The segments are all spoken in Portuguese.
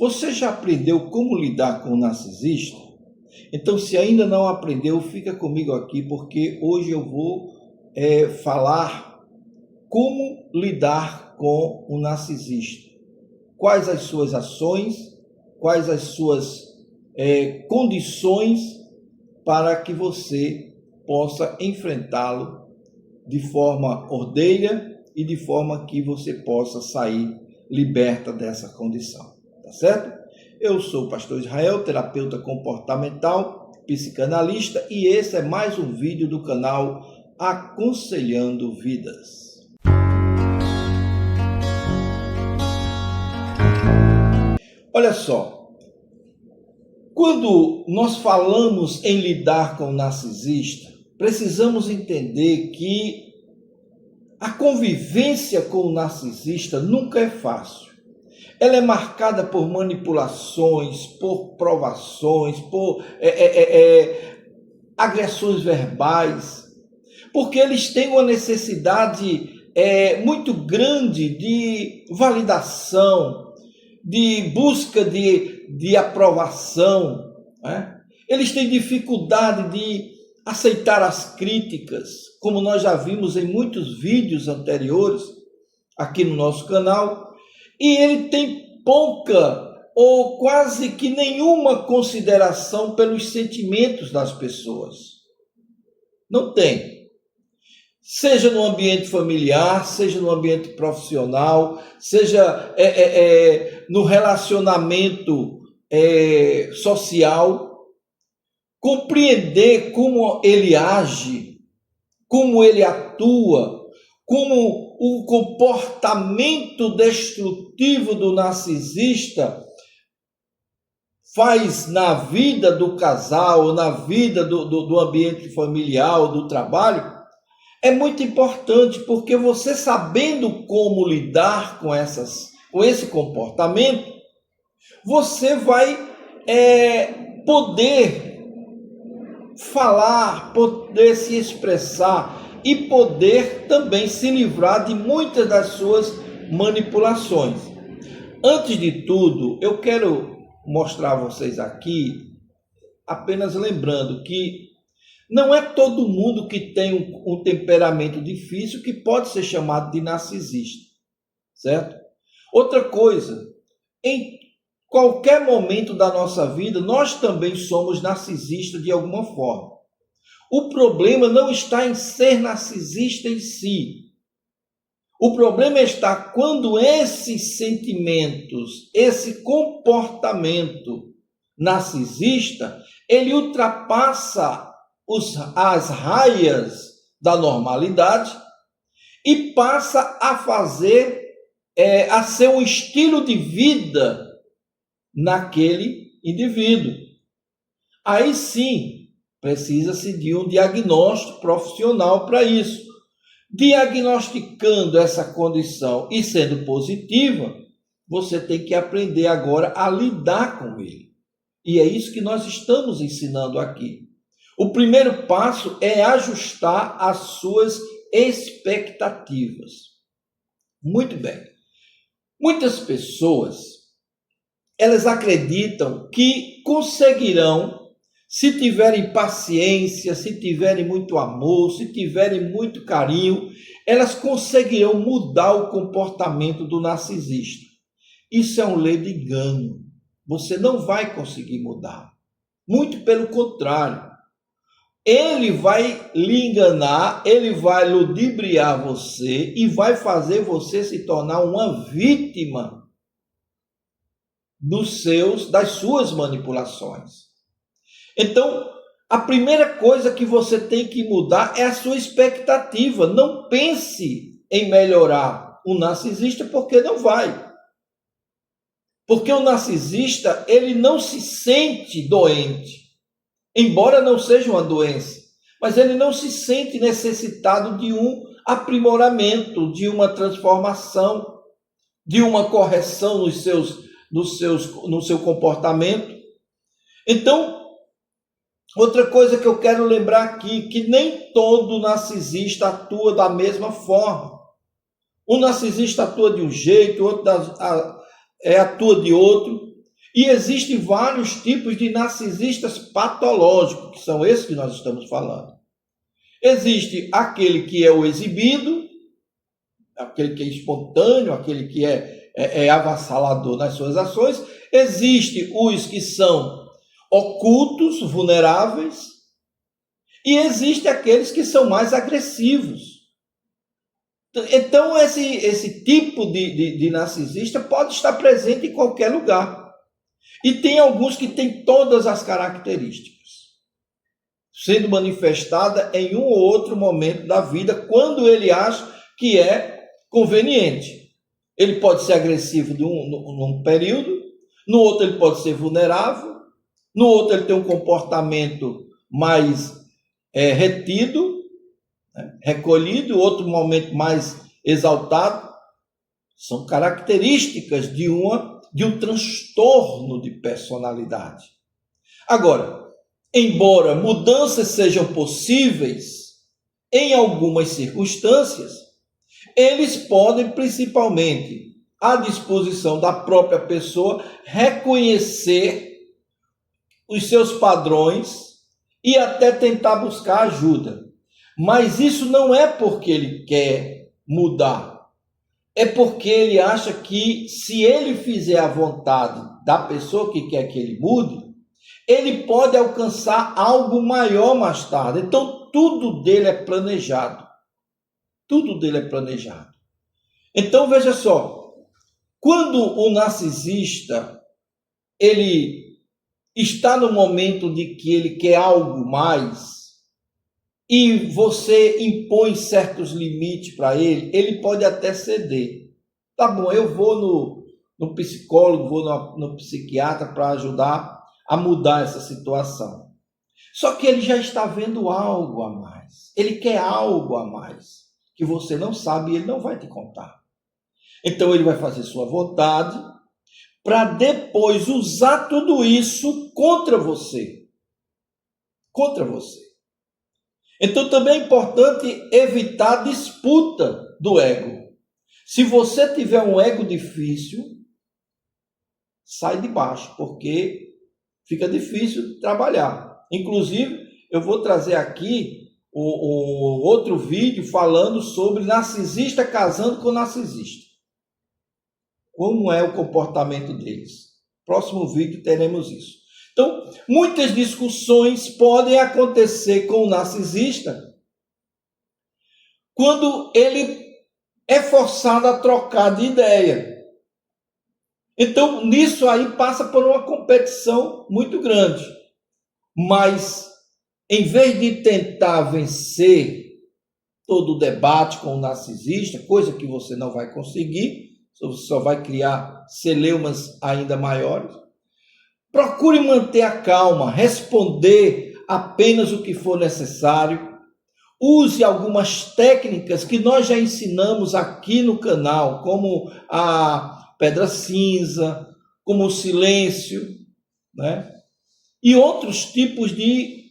Você já aprendeu como lidar com o narcisista? Então, se ainda não aprendeu, fica comigo aqui, porque hoje eu vou falar como lidar com o narcisista. Quais as suas ações, quais as suas condições para que você possa enfrentá-lo de forma ordeira e de forma que você possa sair liberta dessa condição, tá certo? Eu sou o pastor Israel, terapeuta comportamental, psicanalista, e esse é mais um vídeo do canal Aconselhando Vidas. Olha só, quando nós falamos em lidar com o narcisista, precisamos entender que a convivência com o narcisista nunca é fácil. Ela é marcada por manipulações, por provações, por agressões verbais, porque eles têm uma necessidade muito grande de validação, de busca de aprovação, né? Eles têm dificuldade de aceitar as críticas, como nós já vimos em muitos vídeos anteriores aqui no nosso canal, e ele tem pouca ou quase que nenhuma consideração pelos sentimentos das pessoas. Não tem. Seja no ambiente familiar, seja no ambiente profissional, seja no relacionamento social, compreender como ele age, como ele atua, como o comportamento destrutivo do narcisista faz na vida do casal, na vida do ambiente familiar, do trabalho, é muito importante, porque você sabendo como lidar com esse comportamento, você vai poder falar, poder se expressar e poder também se livrar de muitas das suas manipulações. Antes de tudo, eu quero mostrar a vocês aqui, apenas lembrando que não é todo mundo que tem um temperamento difícil que pode ser chamado de narcisista, certo? Outra coisa, em qualquer momento da nossa vida, nós também somos narcisistas de alguma forma. O problema não está em ser narcisista em si. O problema está quando esses sentimentos, esse comportamento narcisista, ele ultrapassa as raias da normalidade e passa a a ser um estilo de vida naquele indivíduo. Aí sim, precisa-se de um diagnóstico profissional para isso. Diagnosticando essa condição e sendo positiva, você tem que aprender agora a lidar com ele. E é isso que nós estamos ensinando aqui. O primeiro passo é ajustar as suas expectativas. Muito bem. Muitas pessoas, elas acreditam que conseguirão, se tiverem paciência, se tiverem muito amor, se tiverem muito carinho, elas conseguirão mudar o comportamento do narcisista. Isso é um ledo engano. Você não vai conseguir mudar. Muito pelo contrário. Ele vai lhe enganar, ele vai ludibriar você e vai fazer você se tornar uma vítima das suas manipulações. Então, a primeira coisa que você tem que mudar é a sua expectativa. Não pense em melhorar o narcisista, porque não vai. Porque o narcisista, ele não se sente doente. Embora não seja uma doença, mas ele não se sente necessitado de um aprimoramento, de uma transformação, de uma correção no seu comportamento. Então, outra coisa que eu quero lembrar aqui, que nem todo narcisista atua da mesma forma. Um narcisista atua de um jeito, outro atua de outro. E existem vários tipos de narcisistas patológicos, que são esses que nós estamos falando. Existe aquele que é o exibido, aquele que é espontâneo, aquele que é avassalador nas suas ações. Existe os que são ocultos, vulneráveis, e existe aqueles que são mais agressivos. Então, esse tipo de narcisista pode estar presente em qualquer lugar. E tem alguns que têm todas as características, sendo manifestada em um ou outro momento da vida, quando ele acha que é conveniente. Ele pode ser agressivo num período, no outro ele pode ser vulnerável, no outro ele tem um comportamento mais retido, né, recolhido, outro momento mais exaltado. São características de um transtorno de personalidade. Agora, embora mudanças sejam possíveis em algumas circunstâncias, eles podem, principalmente, à disposição da própria pessoa, reconhecer os seus padrões e até tentar buscar ajuda. Mas isso não é porque ele quer mudar. É porque ele acha que, se ele fizer a vontade da pessoa que quer que ele mude, ele pode alcançar algo maior mais tarde. Então, tudo dele é planejado. Tudo dele é planejado. Então, veja só. Quando o narcisista, ele está no momento de que ele quer algo mais, e você impõe certos limites para ele, ele pode até ceder. Tá bom, eu vou no psicólogo, vou no psiquiatra para ajudar a mudar essa situação. Só que ele já está vendo algo a mais. Ele quer algo a mais, que você não sabe e ele não vai te contar. Então ele vai fazer sua vontade para depois usar tudo isso contra você. Contra você. Então também é importante evitar a disputa do ego. Se você tiver um ego difícil, sai de baixo, porque fica difícil trabalhar. Inclusive, eu vou trazer aqui um outro vídeo falando sobre narcisista casando com narcisista. Como é o comportamento deles. Próximo vídeo teremos isso. Então, muitas discussões podem acontecer com o narcisista quando ele é forçado a trocar de ideia. Então, nisso aí passa por uma competição muito grande. Mas, em vez de tentar vencer todo o debate com o narcisista, coisa que você não vai conseguir, você só vai criar celeumas ainda maiores, procure manter a calma, responder apenas o que for necessário. Use algumas técnicas que nós já ensinamos aqui no canal, como a pedra cinza, como o silêncio, né? E outros tipos de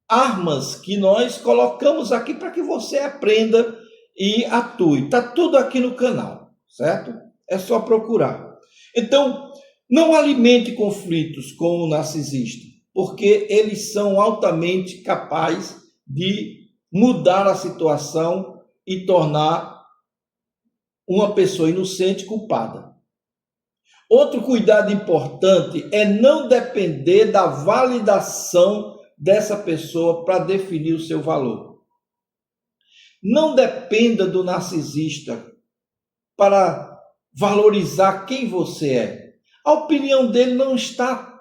armas que nós colocamos aqui para que você aprenda e atue. Está tudo aqui no canal, certo? É só procurar. Então, não alimente conflitos com o narcisista, porque eles são altamente capazes de mudar a situação e tornar uma pessoa inocente culpada. Outro cuidado importante é não depender da validação dessa pessoa para definir o seu valor. Não dependa do narcisista para valorizar quem você é. A opinião dele não está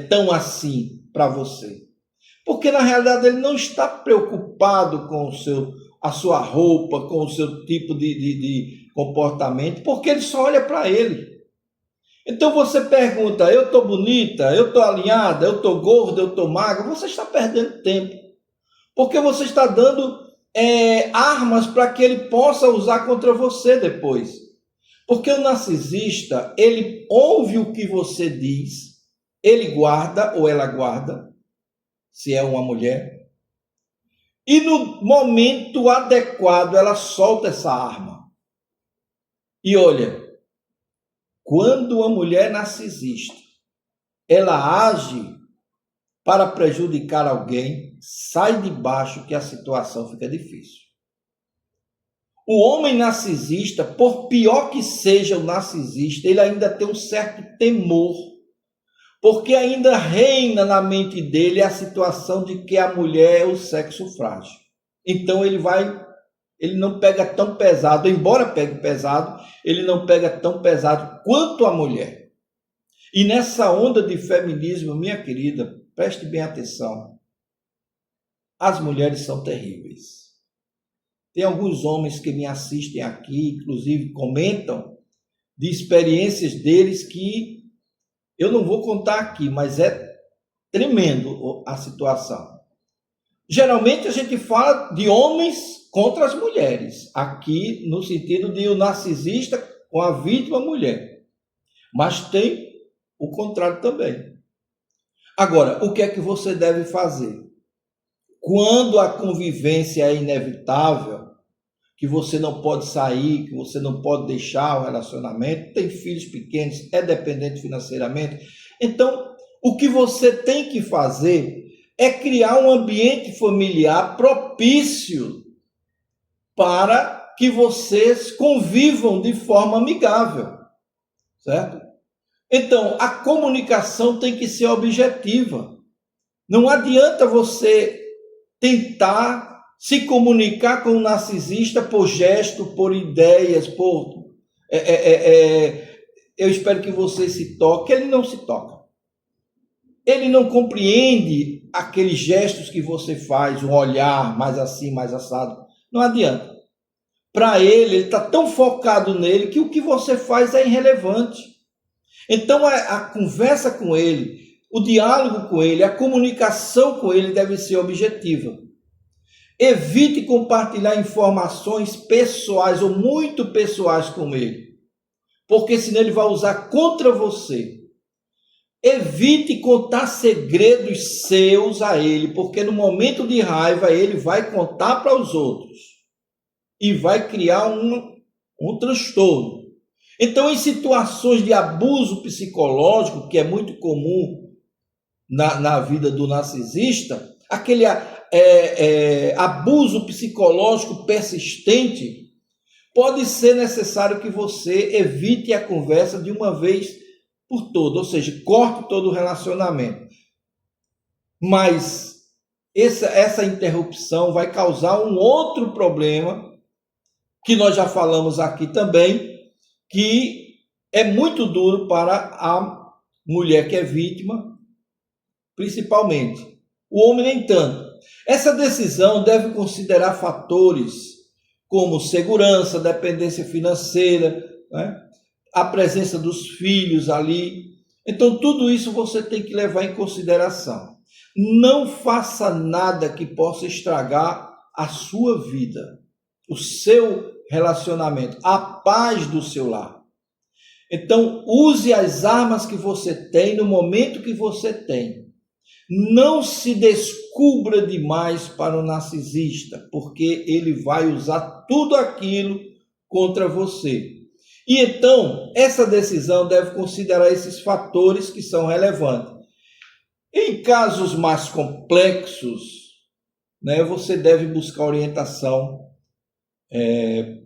tão assim para você. Porque, na realidade, ele não está preocupado com a sua roupa, com o seu tipo de comportamento, porque ele só olha para ele. Então você pergunta, eu estou bonita, eu estou alinhada, eu estou gorda, eu estou magra, você está perdendo tempo. Porque você está dando armas para que ele possa usar contra você depois. Porque o narcisista, ele ouve o que você diz, ele guarda ou ela guarda, se é uma mulher, e no momento adequado ela solta essa arma. E olha, Quando uma mulher narcisista, ela age para prejudicar alguém, sai de baixo que a situação fica difícil. O homem narcisista, por pior que seja o narcisista, ele ainda tem um certo temor, porque ainda reina na mente dele a situação de que a mulher é o sexo frágil. Então ele não pega tão pesado, embora pegue pesado, ele não pega tão pesado quanto a mulher. E nessa onda de feminismo, minha querida, preste bem atenção, as mulheres são terríveis. Tem alguns homens que me assistem aqui, inclusive comentam de experiências deles que eu não vou contar aqui, mas é tremendo a situação. Geralmente a gente fala de homens contra as mulheres, aqui no sentido de o narcisista com a vítima mulher. Mas tem o contrário também. Agora, o que é que você deve fazer? Quando a convivência é inevitável, que você não pode sair, que você não pode deixar o relacionamento, tem filhos pequenos, é dependente financeiramente, então o que você tem que fazer é criar um ambiente familiar propício para que vocês convivam de forma amigável, certo? Então, a comunicação tem que ser objetiva. Não adianta você tentar se comunicar com o narcisista por gesto, por ideias, por... eu espero que você se toque. Ele não se toca. Ele não compreende aqueles gestos que você faz, um olhar mais assim, mais assado. Não adianta. Para ele está tão focado nele que o que você faz é irrelevante. Então, a conversa com ele, o diálogo com ele, a comunicação com ele deve ser objetiva. Evite compartilhar informações pessoais ou muito pessoais com ele, porque senão ele vai usar contra você. Evite contar segredos seus a ele, porque no momento de raiva ele vai contar para os outros e vai criar um transtorno. Então, em situações de abuso psicológico, que é muito comum na vida do narcisista, aquele abuso psicológico persistente, pode ser necessário que você evite a conversa de uma vez por todas, ou seja, corte todo o relacionamento. Mas essa interrupção vai causar um outro problema, que nós já falamos aqui também, que é muito duro para a mulher que é vítima, principalmente. O homem nem tanto. Essa decisão deve considerar fatores como segurança, dependência financeira, né? A presença dos filhos ali. Então, tudo isso você tem que levar em consideração. Não faça nada que possa estragar a sua vida, o seu relacionamento, a paz do seu lar. Então, use as armas que você tem no momento que você tem. Não se descubra demais para o narcisista, porque ele vai usar tudo aquilo contra você. E então, essa decisão deve considerar esses fatores que são relevantes. Em casos mais complexos, né, você deve buscar orientação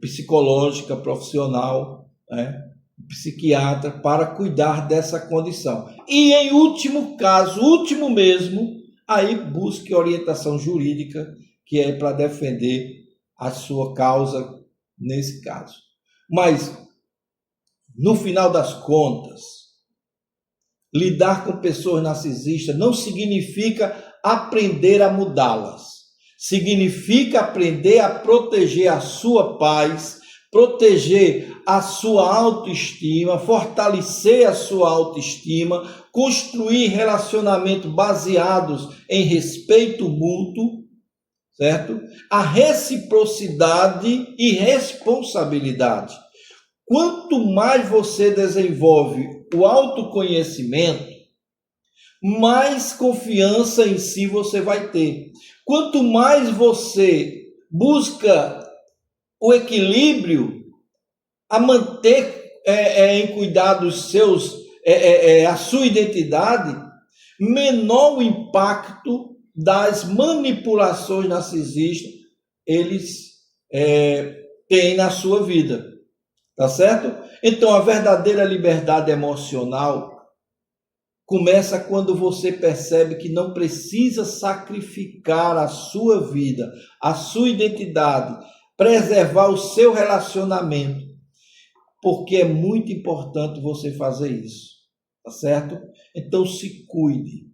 psicológica, profissional, né, psiquiatra, para cuidar dessa condição. E em último caso, último mesmo, aí busque orientação jurídica, que é para defender a sua causa nesse caso. Mas, no final das contas, lidar com pessoas narcisistas não significa aprender a mudá-las. Significa aprender a proteger a sua paz, proteger a sua autoestima, fortalecer a sua autoestima, construir relacionamentos baseados em respeito mútuo, certo? A reciprocidade e responsabilidade. Quanto mais você desenvolve o autoconhecimento, mais confiança em si você vai ter. Quanto mais você busca o equilíbrio, a manter em cuidar dos seus, a sua identidade, menor o impacto das manipulações narcisistas eles têm na sua vida, tá certo? Então, a verdadeira liberdade emocional começa quando você percebe que não precisa sacrificar a sua vida, a sua identidade, preservar o seu relacionamento, porque é muito importante você fazer isso, tá certo? Então se cuide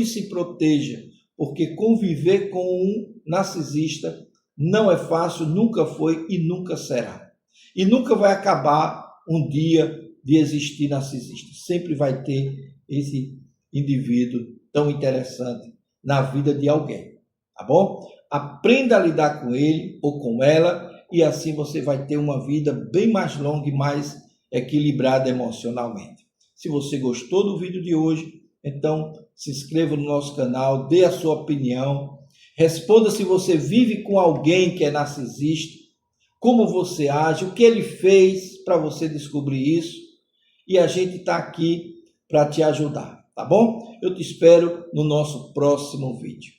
e se proteja, porque conviver com um narcisista não é fácil, nunca foi e nunca será. E nunca vai acabar um dia de existir narcisista. Sempre vai ter esse indivíduo tão interessante na vida de alguém, tá bom? Aprenda a lidar com ele ou com ela e assim você vai ter uma vida bem mais longa e mais equilibrada emocionalmente. Se você gostou do vídeo de hoje, então se inscreva no nosso canal, dê a sua opinião, responda se você vive com alguém que é narcisista, como você age, o que ele fez para você descobrir isso, e a gente está aqui para te ajudar, tá bom? Eu te espero no nosso próximo vídeo.